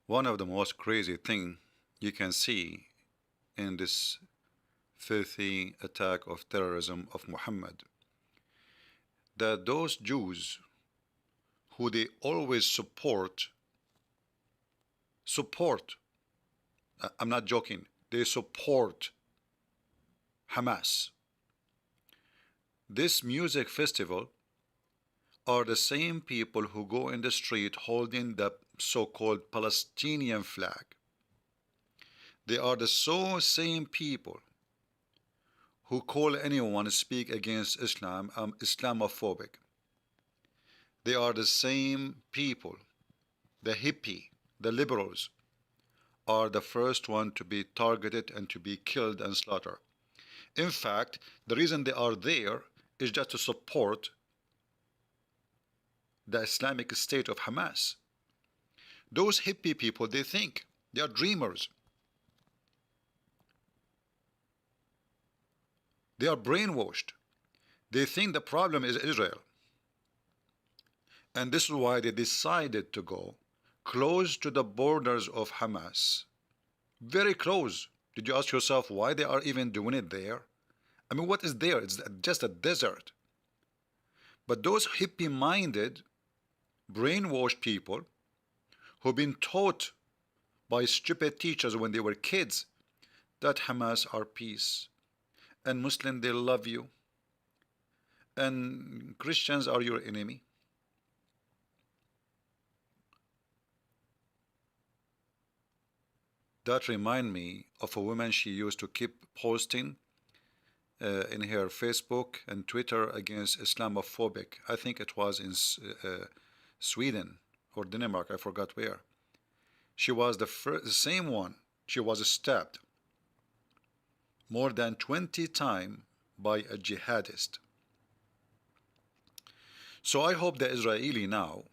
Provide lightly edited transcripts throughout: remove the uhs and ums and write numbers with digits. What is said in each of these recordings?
One of the most crazy thing you can see in this filthy attack of terrorism of Muhammad, that those Jews who they always support, I'm not joking, they support Hamas. This music festival are the same people who go in the street holding the so-called Palestinian flag. They are the same people who call anyone speak against Islam Islamophobic. They are the same people, the hippie, the liberals, are the first one to be targeted and to be killed and slaughtered. In fact, the reason they are there is just to support the Islamic State of Hamas. Those hippie people, they think they are dreamers. They are brainwashed. They think the problem is Israel. And this is why they decided to go close to the borders of Hamas. Very close. Did you ask yourself why they are even doing it there? I mean, what is there? It's just a desert. But those hippie-minded, brainwashed people who've been taught by stupid teachers when they were kids that Hamas are peace, and Muslims, they love you, and Christians are your enemy. That reminds me of a woman. She used to keep posting in her Facebook and Twitter against Islamophobic. I think it was in Sweden or Denmark, I forgot where. She was the same one. She was stabbed more than 20 times by a jihadist. So I hope the Israeli now,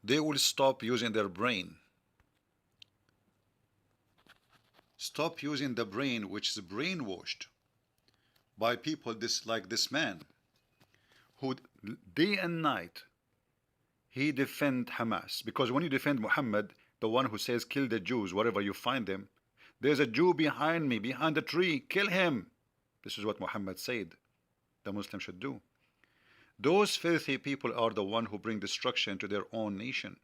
they will stop using their brain. Stop using the brain, which is brainwashed by people like this man, who day and night he defend Hamas. Because when you defend Muhammad, the one who says kill the Jews wherever you find them, there's a Jew behind me, behind the tree, kill him. This is what Muhammad said the Muslim should do. Those filthy people are the one who bring destruction to their own nation.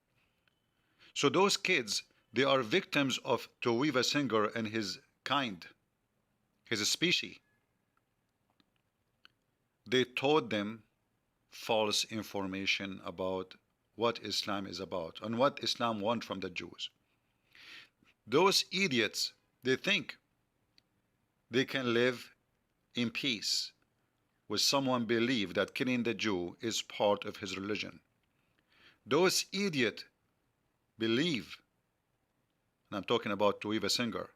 So those kids, they are victims of Towiva Singer and his kind, his species. They taught them false information about what Islam is about and what Islam wants from the Jews. Those idiots, they think they can live in peace with someone believe that killing the Jew is part of his religion. Those idiots believe, and I'm talking about Towiva Singer,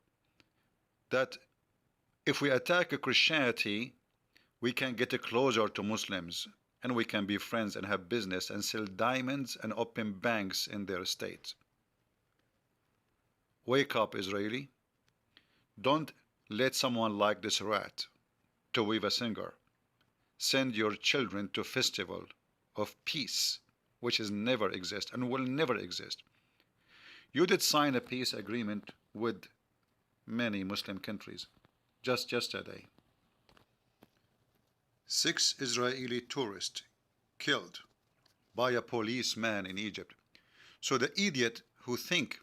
that if we attack Christianity, we can get closer to Muslims and we can be friends and have business and sell diamonds and open banks in their states. Wake up, Israeli. Don't let someone like this rat, Towiva Singer, send your children to festival of peace, which is never exist and will never exist. You did sign a peace agreement with many Muslim countries just yesterday. 6 Israeli tourists killed by a policeman in Egypt. So the idiot who think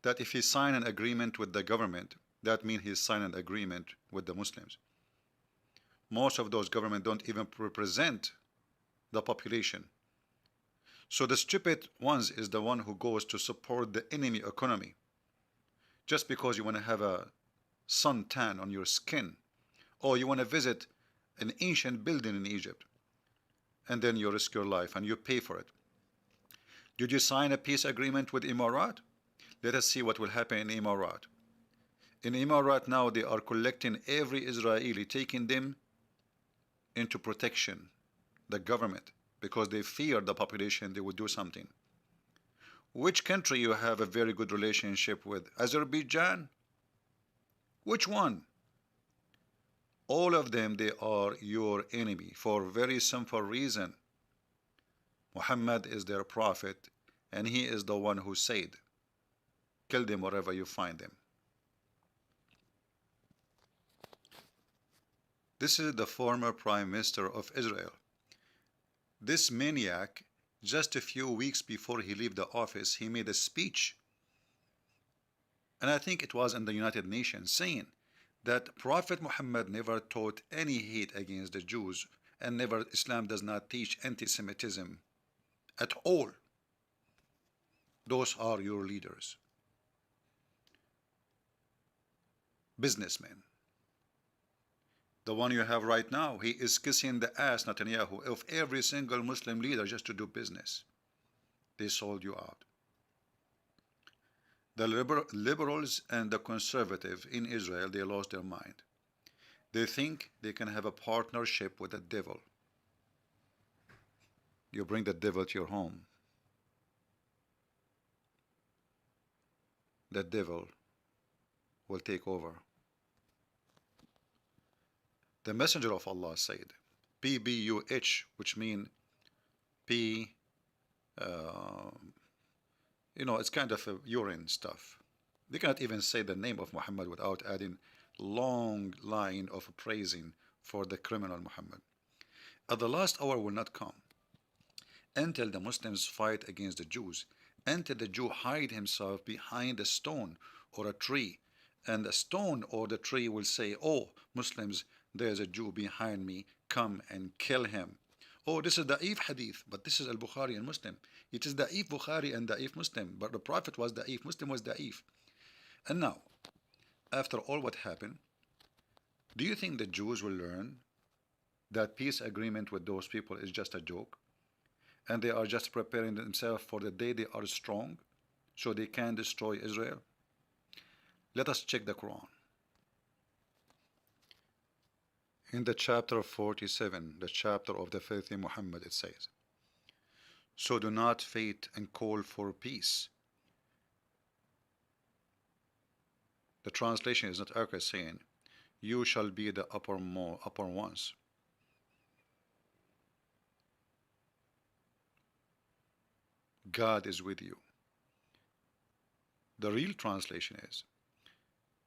that if he sign an agreement with the government, that means he signed an agreement with the Muslims. Most of those governments don't even represent the population. So the stupid ones is the one who goes to support the enemy economy. Just because you want to have a suntan on your skin, or you want to visit an ancient building in Egypt, and then you risk your life and you pay for it. Did you sign a peace agreement with Emirat? Let us see what will happen in Emirat. In Emirat now they are collecting every Israeli, taking them into protection, the government, because they fear the population, they would do something. Which country you have a very good relationship with? Azerbaijan? Which one? All of them, they are your enemy for a very simple reason. Muhammad is their prophet and he is the one who said, kill them wherever you find them. This is the former Prime Minister of Israel. This maniac, just a few weeks before he left the office, he made a speech, and I think it was in the United Nations, saying that Prophet Muhammad never taught any hate against the Jews, and never, Islam does not teach anti-Semitism at all. Those are your leaders, businessmen. The one you have right now, he is kissing the ass, Netanyahu, of every single Muslim leader just to do business. They sold you out. The liberals and the conservatives in Israel, they lost their mind. They think they can have a partnership with the devil. You bring the devil to your home, the devil will take over. The Messenger of Allah said, PBUH, which mean P, it's kind of a urine stuff. They cannot even say the name of Muhammad without adding long line of praising for the criminal Muhammad. At the last hour will not come until the Muslims fight against the Jews, until the Jew hide himself behind a stone or a tree, and the stone or the tree will say, oh, Muslims, there's a Jew behind me, come and kill him. Oh, this is Da'if hadith, but this is al-Bukhari and Muslim. It is Da'if Bukhari and Da'if Muslim, but the Prophet was Da'if, Muslim was Da'if. And now, after all what happened, do you think the Jews will learn that peace agreement with those people is just a joke? And they are just preparing themselves for the day they are strong, so they can destroy Israel? Let us check the Quran. In the chapter 47, the chapter of the faithful Muhammad, it says, so do not faint and call for peace. The translation is not accurate, saying, you shall be the upper ones. God is with you. The real translation is,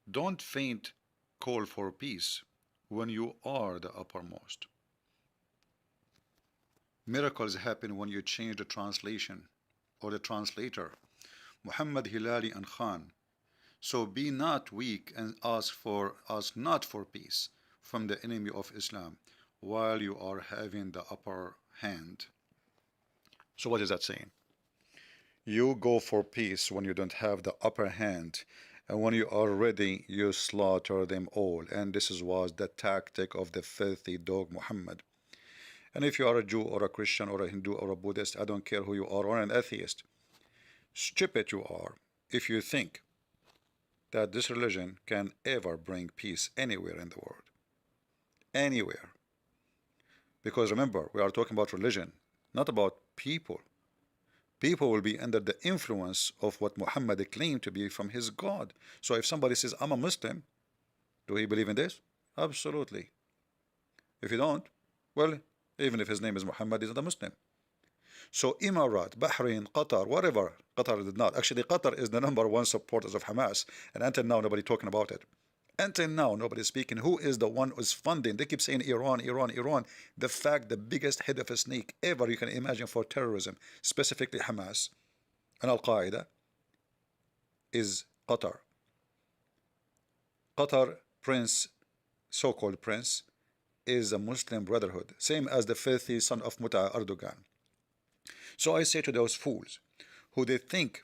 don't faint, call for peace when you are the uppermost. Miracles happen when you change the translation or the translator. Muhammad, Hilali and Khan. So be not weak and ask not for peace from the enemy of Islam while you are having the upper hand. So what is that saying? You go for peace when you don't have the upper hand, and when you are ready, you slaughter them all. And this was the tactic of the filthy dog Muhammad. And if you are a Jew or a Christian or a Hindu or a Buddhist, I don't care who you are, or an atheist, stupid you are if you think that this religion can ever bring peace anywhere in the world. Anywhere. Because remember, we are talking about religion, not about people. People will be under the influence of what Muhammad claimed to be from his God. So if somebody says, I'm a Muslim, do he believe in this? Absolutely. If you don't, well, even if his name is Muhammad, he's not a Muslim. So Emirat, Bahrain, Qatar, whatever, Qatar did not. Actually, Qatar is the #1 supporters of Hamas, and until now, nobody talking about it. Until now, nobody speaking. Who is the one who's funding? They keep saying Iran, Iran, Iran. The fact, the biggest head of a snake ever you can imagine for terrorism, specifically Hamas and Al-Qaeda, is Qatar. Qatar Prince, so-called Prince, is a Muslim brotherhood, same as the filthy son of Muta Erdogan. So I say to those fools who they think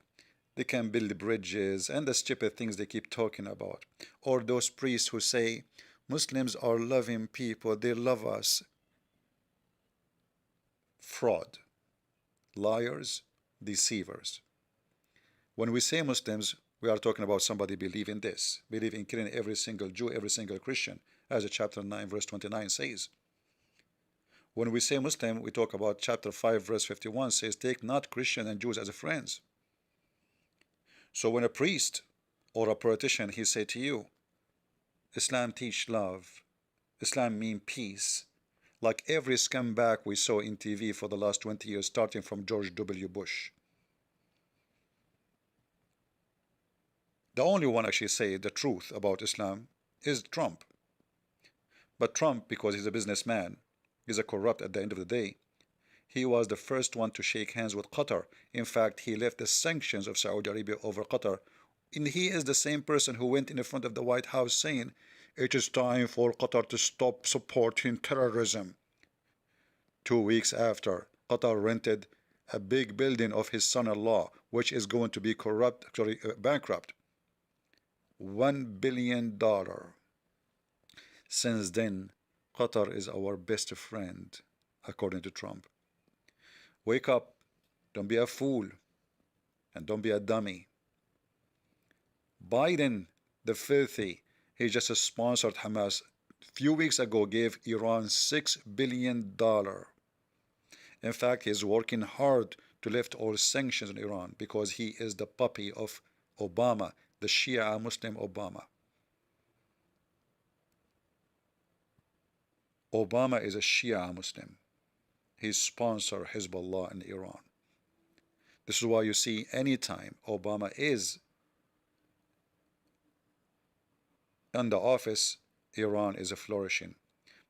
they can build bridges and the stupid things they keep talking about, or those priests who say Muslims are loving people, they love us. Fraud, liars, deceivers. When we say Muslims, we are talking about somebody believing this, believe in killing every single Jew, every single Christian, as chapter 9 verse 29 says. When we say Muslim, we talk about chapter 5 verse 51 says, take not Christian and Jews as friends. So when a priest or a politician, he say to you, Islam teach love, Islam mean peace, like every scumbag we saw in TV for the last 20 years, starting from George W. Bush. The only one actually say the truth about Islam is Trump. But Trump, because he's a businessman, he's a corrupt at the end of the day, he was the first one to shake hands with Qatar. In fact, he left the sanctions of Saudi Arabia over Qatar. And he is the same person who went in the front of the White House saying, it is time for Qatar to stop supporting terrorism. 2 weeks after, Qatar rented a big building of his son-in-law, which is going to be bankrupt. $1 billion. Since then, Qatar is our best friend, according to Trump. Wake up, don't be a fool, and don't be a dummy. Biden, the filthy, he just sponsored Hamas. A few weeks ago, gave Iran $6 billion. In fact, he's working hard to lift all sanctions on Iran because he is the puppy of Obama, the Shia Muslim Obama. Obama is a Shia Muslim. He sponsors Hezbollah in Iran. This is why you see anytime Obama is in the office, Iran is flourishing.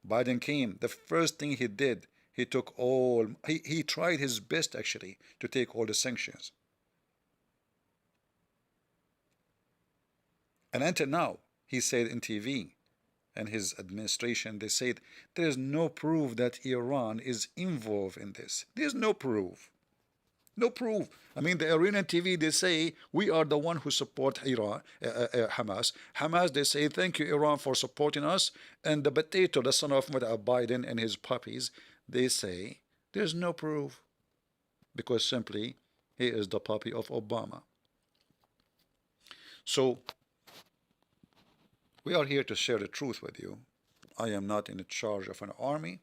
Biden came, the first thing he did, he took all, he tried his best actually to take all the sanctions. And until now, he said in TV, and his administration, they said there is no proof that Iran is involved in this. There's no proof. No proof. I mean, the Iranian TV, they say we are the one who support Iran, Hamas. Hamas, they say thank you Iran for supporting us. And the potato, the son of Biden and his puppies, they say there's no proof because simply he is the puppy of Obama. So we are here to share the truth with you. I am not in charge of an army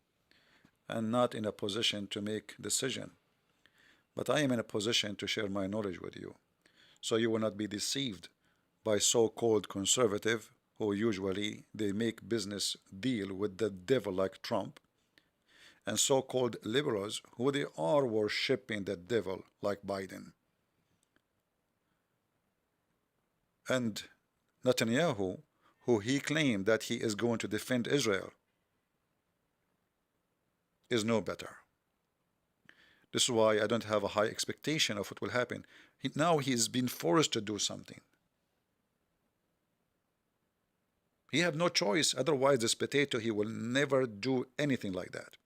and not in a position to make decision. But I am in a position to share my knowledge with you. So you will not be deceived by so-called conservative who usually they make business deal with the devil like Trump, and so-called liberals who they are worshipping the devil like Biden. And Netanyahu, who he claimed that he is going to defend Israel, is no better. This is why I don't have a high expectation of what will happen. Now he's been forced to do something. He have no choice. Otherwise, this potato, he will never do anything like that.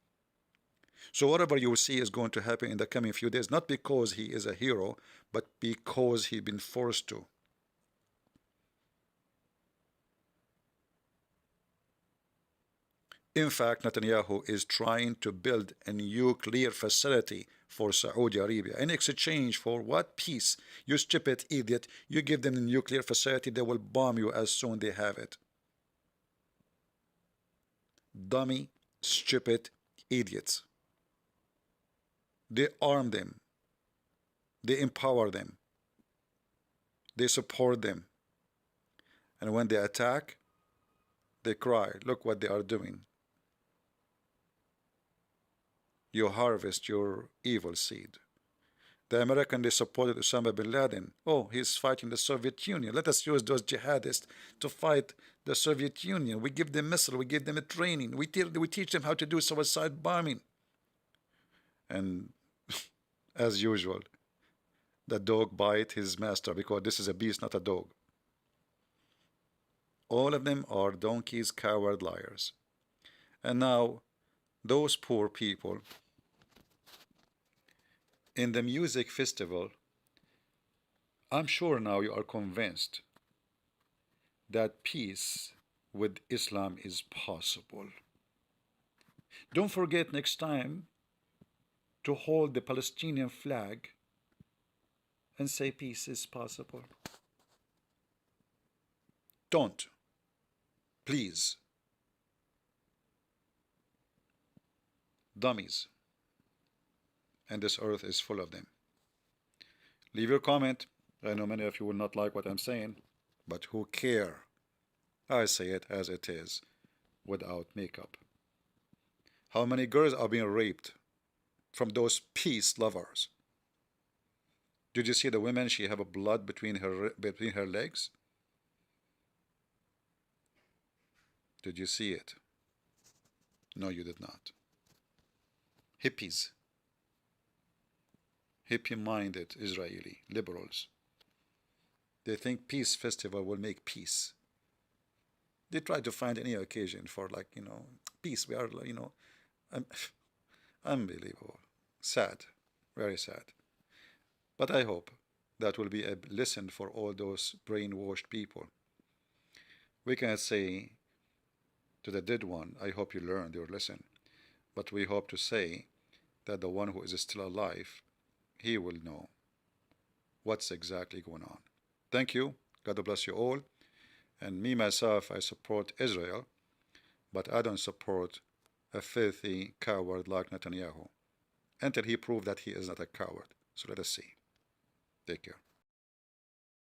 So whatever you will see is going to happen in the coming few days, not because he is a hero, but because he's been forced to. In fact, Netanyahu is trying to build a nuclear facility for Saudi Arabia in exchange for what? Peace. You stupid idiot. You give them a nuclear facility, they will bomb you as soon as they have it. Dummy, stupid idiots. They arm them. They empower them. They support them. And when they attack, they cry, look what they are doing. You harvest your evil seed. The American, they supported Osama bin Laden. Oh, he's fighting the Soviet Union. Let us use those jihadists to fight the Soviet Union. We give them missiles, we give them a training. We teach them how to do suicide bombing. And as usual, the dog bite his master because this is a beast, not a dog. All of them are donkeys, coward, liars. And now, those poor people in the music festival, I'm sure now you are convinced that peace with Islam is possible. Don't forget next time to hold the Palestinian flag and say peace is possible. Don't. Please. Dummies. And this earth is full of them. Leave your comment. I know many of you will not like what I'm saying, but who care? I say it as it is, without makeup. How many girls are being raped from those peace lovers? Did you see the women? She have a blood between her legs. Did you see it? No, you did not. Hippies, hippie-minded Israeli liberals, they think peace festival will make peace. They try to find any occasion for, like, peace. We are, un unbelievable. Sad. Very sad. But I hope that will be a lesson for all those brainwashed people. We cannot say to the dead one, I hope you learned your lesson. But we hope to say that the one who is still alive, he will know what's exactly going on. Thank you. God bless you all. And me, myself, I support Israel, but I don't support a filthy coward like Netanyahu until he proves that he is not a coward. So let us see. Take care.